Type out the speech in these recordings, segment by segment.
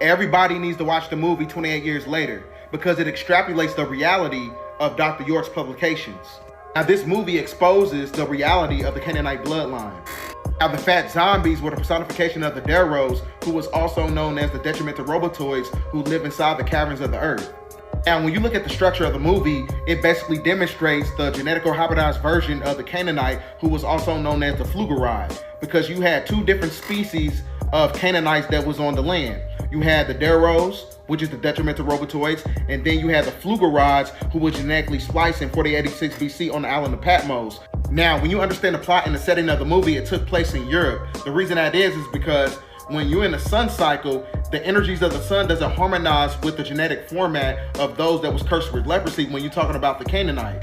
Everybody needs to watch the movie 28 years later because it extrapolates the reality of Dr. York's publications. Now, this movie exposes the reality of the Canaanite bloodline. Now, the fat zombies were the personification of the Deros, who was also known as the detrimental robotoids who live inside the caverns of the earth. Now, when you look at the structure of the movie, it basically demonstrates the genetically hybridized version of the Canaanite, who was also known as the Pflugerei, because you had two different species of Canaanites that was on the land. You had the Deros, which is the detrimental robotoids, and then you had the Pflugereids, who were genetically spliced in 4086 BC on the island of Patmos. Now, when you understand the plot and the setting of the movie, it took place in Europe. The reason that is because when you're in the sun cycle, the energies of the sun doesn't harmonize with the genetic format of those that was cursed with leprosy when you're talking about the Canaanite.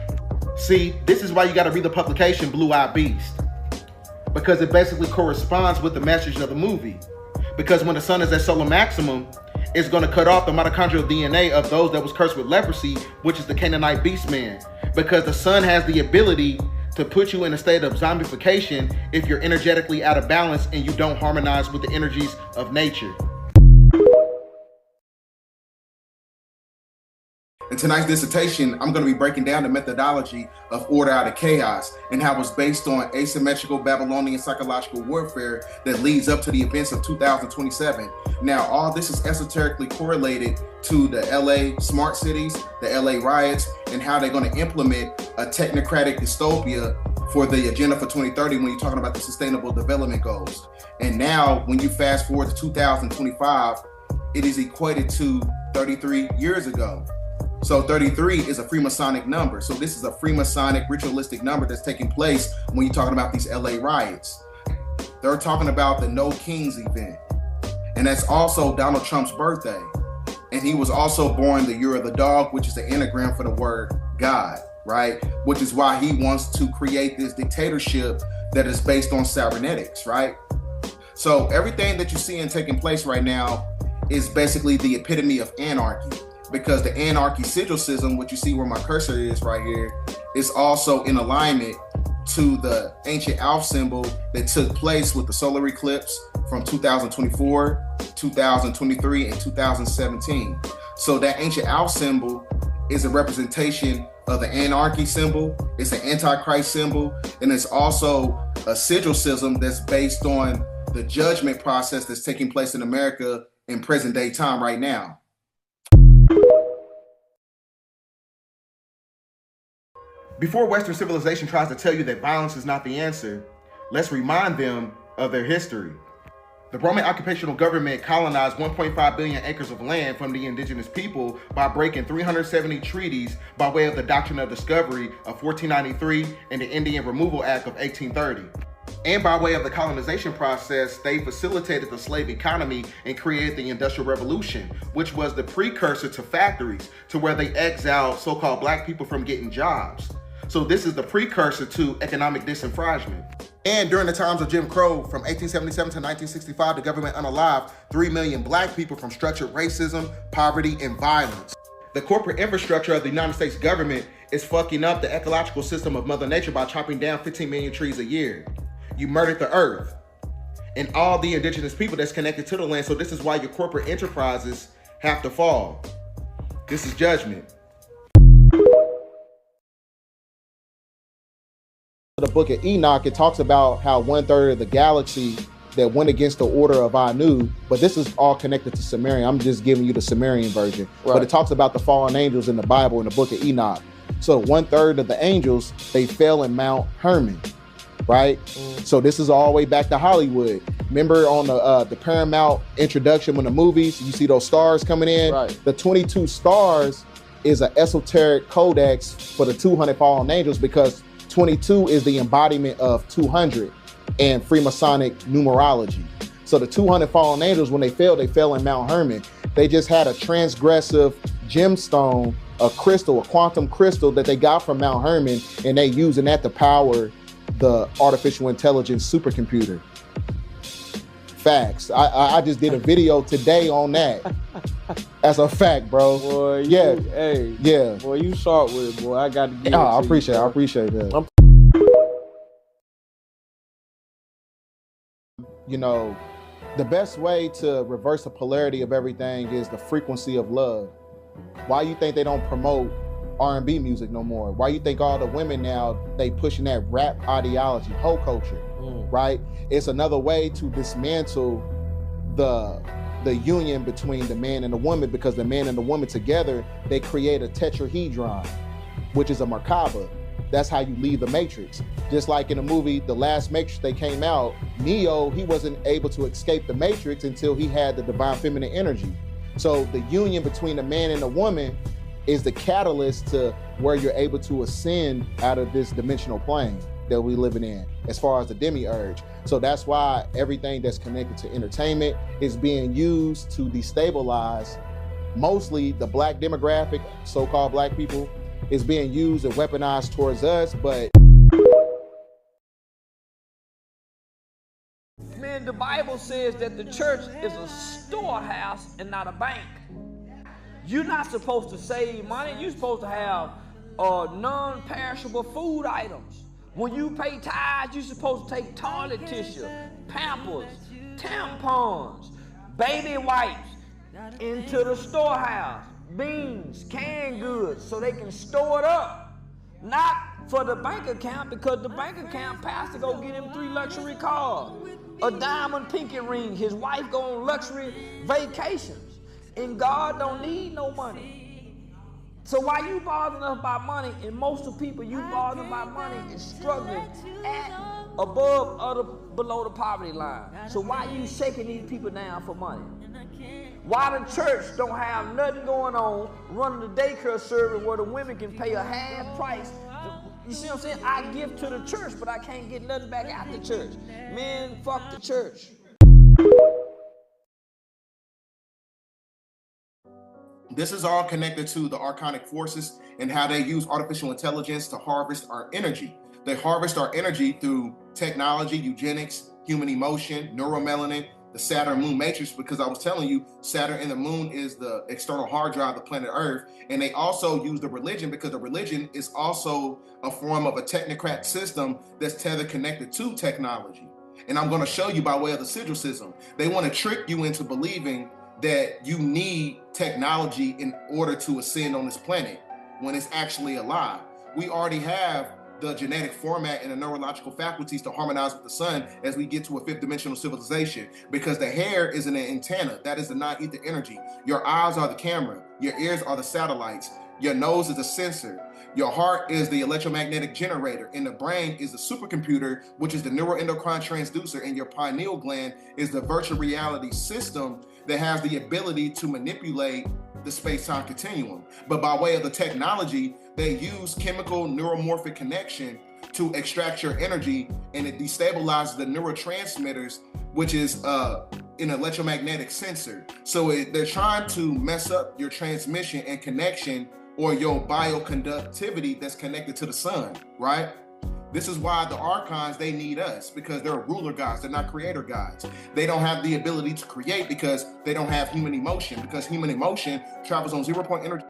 See, this is why you gotta read the publication Blue-Eyed Beast, because it basically corresponds with the message of the movie. Because when the sun is at solar maximum, it's gonna cut off the mitochondrial DNA of those that was cursed with leprosy, which is the Canaanite beast man. Because the sun has the ability to put you in a state of zombification if you're energetically out of balance and you don't harmonize with the energies of nature. In tonight's dissertation, I'm going to be breaking down the methodology of order out of chaos and how it's based on asymmetrical Babylonian psychological warfare that leads up to the events of 2027. Now, all this is esoterically correlated to the LA smart cities, the LA riots, and how they're going to implement a technocratic dystopia for the agenda for 2030 when you're talking about the sustainable development goals. And now, when you fast forward to 2025, it is equated to 33 years ago. So 33 is a Freemasonic number. So this is a Freemasonic ritualistic number that's taking place when you're talking about these LA riots. They're talking about the No Kings event. And that's also Donald Trump's birthday. And he was also born the year of the dog, which is the anagram for the word God, right? Which is why he wants to create this dictatorship that is based on cybernetics, right? So everything that you're seeing taking place right now is basically the epitome of anarchy. Because the anarchy sigil system, which you see where my cursor is right here, is also in alignment to the ancient Alpha symbol that took place with the solar eclipse from 2024, 2023, and 2017. So that ancient Alpha symbol is a representation of the anarchy symbol, it's an antichrist symbol, and it's also a sigil system that's based on the judgment process that's taking place in America in present day time right now. Before Western civilization tries to tell you that violence is not the answer, let's remind them of their history. The Roman occupational government colonized 1.5 billion acres of land from the indigenous people by breaking 370 treaties by way of the Doctrine of Discovery of 1493 and the Indian Removal Act of 1830. And by way of the colonization process, they facilitated the slave economy and created the Industrial Revolution, which was the precursor to factories, to where they exiled so-called black people from getting jobs. So this is the precursor to economic disenfranchisement. And during the times of Jim Crow, from 1877 to 1965, the government unalived 3 million black people from structured racism, poverty, and violence. The corporate infrastructure of the United States government is fucking up the ecological system of Mother Nature by chopping down 15 million trees a year. You murdered the earth and all the indigenous people that's connected to the land. So this is why your corporate enterprises have to fall. This is judgment. The book of Enoch, it talks about how 1/3 of the galaxy that went against the order of Anu, but this is all connected to Sumerian. I'm just giving you the Sumerian version. Right. But it talks about the fallen angels in the Bible in the book of Enoch. So 1/3 of the angels, they fell in Mount Hermon, right? So this is all the way back to Hollywood. Remember on the Paramount introduction when the movies, you see those stars coming in? Right. The 22 stars is an esoteric codex for the 200 fallen angels, because 22 is the embodiment of 200 and Freemasonic numerology. So the 200 fallen angels, when they fell in Mount Hermon. They just had a transgressive gemstone, a crystal, a quantum crystal that they got from Mount Hermon, and they using that to power the artificial intelligence supercomputer. Facts. I just did a video today on that. That's a fact, bro. Boy, yeah. Hey. Yeah. Boy, you sharp with it, boy. I got to give it to I you, appreciate that. You know, The best way to reverse the polarity of everything is the frequency of love. Why you think they don't promote R&B music no more? Why you think all the women now, they pushing that rap ideology, hoe culture, right? It's another way to dismantle the union between the man and the woman, because the man and the woman together, they create a tetrahedron, which is a Merkaba. That's how you leave the Matrix. Just like in the movie, The Last Matrix, they came out, Neo, he wasn't able to escape the Matrix until he had the divine feminine energy. So the union between the man and the woman is the catalyst to where you're able to ascend out of this dimensional plane that we're living in, as far as the demiurge. So that's why everything that's connected to entertainment is being used to destabilize mostly the black demographic, so-called black people, is being used and weaponized towards us, but man, the Bible says that the church is a storehouse and not a bank. You're not supposed to save money. You're supposed to have non-perishable food items. When you pay tithes, you're supposed to take toilet tissue, Pampers, tampons, baby wipes into the storehouse, beans, canned goods, so they can store it up. Not for the bank account, because the bank account pastor go get him 3 luxury cars, a diamond pinky ring, his wife go on luxury vacations, and God don't need no money. So why you bothering us about money, and most of the people you bothering about money is struggling at, above, below the poverty line. So why you shaking these people down for money? Why the church don't have nothing going on, running the daycare service where the women can pay a half price? You see what I'm saying? I give to the church, but I can't get nothing back out the church. Man, fuck the church. This is all connected to the archonic forces and how they use artificial intelligence to harvest our energy. They harvest our energy through technology, eugenics, human emotion, neuromelanin, the Saturn moon matrix, because I was telling you, Saturn and the moon is the external hard drive of the planet Earth. And they also use the religion, because the religion is also a form of a technocrat system that's tethered connected to technology. And I'm going to show you by way of the sigil system. They want to trick you into believing that you need technology in order to ascend on this planet, when it's actually a lie. We already have the genetic format and the neurological faculties to harmonize with the sun as we get to a 5th dimensional civilization, because the hair is an antenna. That is the non-ether energy. Your eyes are the camera. Your ears are the satellites. Your nose is the sensor. Your heart is the electromagnetic generator, and the brain is the supercomputer, which is the neuroendocrine transducer, and your pineal gland is the virtual reality system that has the ability to manipulate the space-time continuum. But by way of the technology, they use chemical neuromorphic connection to extract your energy, and it destabilizes the neurotransmitters, which is an electromagnetic sensor. So they're trying to mess up your transmission and connection, or your bioconductivity that's connected to the sun, right? This is why the archons, they need us, because they're ruler gods, they're not creator gods. They don't have the ability to create because they don't have human emotion, because human emotion travels on 0 point energy.